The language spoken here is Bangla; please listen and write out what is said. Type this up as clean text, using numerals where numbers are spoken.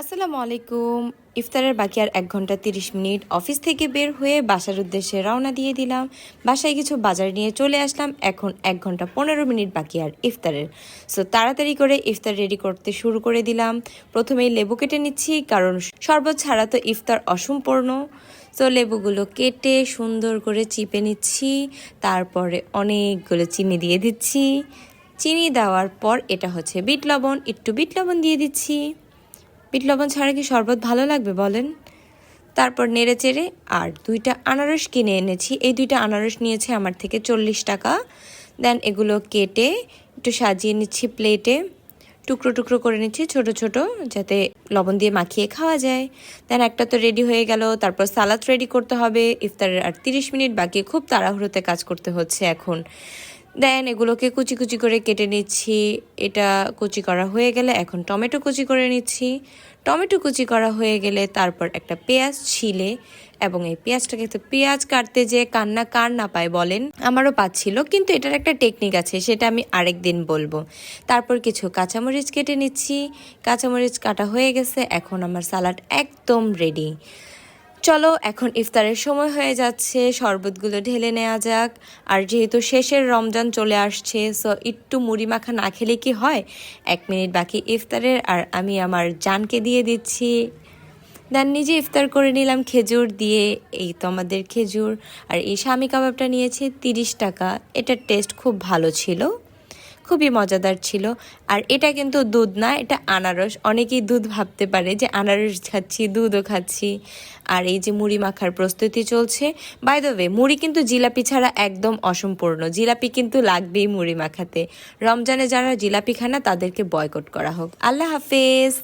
আসসালামু আলাইকুম। ইফতারের বাকি আর 1 ঘন্টা 30 মিনিট। অফিস থেকে বের হয়ে বাসার উদ্দেশ্যে রওনা দিয়ে দিলাম। বাসায় কিছু বাজার নিয়ে চলে আসলাম। এখন 1 ঘন্টা 15 মিনিট বাকি আর ইফতারের। সো তাড়াতাড়ি করে ইফতার রেডি করতে শুরু করে দিলাম। প্রথমেই লেবু কেটে নিচ্ছি, কারণ শরবত ছাড়া তো ইফতার অসম্পূর্ণ। তো লেবুগুলো কেটে সুন্দর করে চিপে নিচ্ছি, তারপরে অনেকগুলো চিনি দিয়ে দিচ্ছি। চিনি দেওয়ার পর এটা হচ্ছে বিট লবণ, একটু বিট লবণ দিয়ে দিচ্ছি। বিট লবণ ছাড়া কি শরবত ভালো লাগবে বলেন? তারপর নেড়ে চেড়ে আর 2টা আনারস কিনে এনেছি। এই 2টা আনারস নিয়েছে আমার থেকে 40 টাকা। দেন এগুলো কেটে একটু সাজিয়ে নিচ্ছি প্লেটে, টুকরো টুকরো করে নিচ্ছি ছোট ছোট, যাতে লবণ দিয়ে মাখিয়ে খাওয়া যায়। দেন একটা তো রেডি হয়ে গেল। তারপর সালাদ রেডি করতে হবে। ইফতারের আর 30 মিনিট বাকি, খুব তাড়াহুড়োতে কাজ করতে হচ্ছে এখন। দেন এগুলোকে কুচি কুচি করে কেটে নিচ্ছি। এটা কুচি করা হয়ে গেলে এখন টমেটো কুচি করে নিচ্ছি। টমেটো কুচি করা হয়ে গেলে তারপর একটা পেঁয়াজ ছিলে, এবং এই পেঁয়াজটাকে, তো পেঁয়াজ কাটতে যে কার না পায় বলেন, আমারও পাচ্ছিল, কিন্তু এটার একটা টেকনিক আছে, সেটা আমি আরেকদিন বলবো। তারপর কিছু কাঁচামরিচ কেটে নিচ্ছি। কাঁচামরিচ কাটা হয়ে গেছে, এখন আমার সালাড একদম রেডি। চলো এখন ইফতারের সময় হয়ে যাচ্ছে, শরবতগুলো ঢেলে নেওয়া যাক। আর যেহেতু শেষের রমজান চলে আসছে, সো একটু মুড়ি মাখা না খেলে কি হয়। 1 মিনিট বাকি ইফতারের, আর আমি আমার জানকে দিয়ে দিচ্ছি। দেন নিজে ইফতার করে নিলাম খেজুর দিয়ে। এই তো আমাদের খেজুর। আর এই শামি কাবাবটা নিয়েছি 30 টাকা। এটার টেস্ট খুব ভালো ছিল, খুবই মজাদার ছিল। আর এটা কিন্তু দুধ না, এটা আনারস। অনেকেই দুধ ভাবতে পারে যে আনারস খাচ্ছি, দুধও খাচ্ছি। আর এই যে মুড়ি মাখার প্রস্তুতি চলছে। বাই দ্য ওয়ে, মুড়ি কিন্তু জিলাপি ছাড়া একদম অসম্পূর্ণ। জিলাপি কিন্তু লাগবেই মুড়ি মাখাতে। রমজানে যারা জিলাপি খায় না তাদেরকে বয়কট করা হোক। আল্লাহ হাফেজ।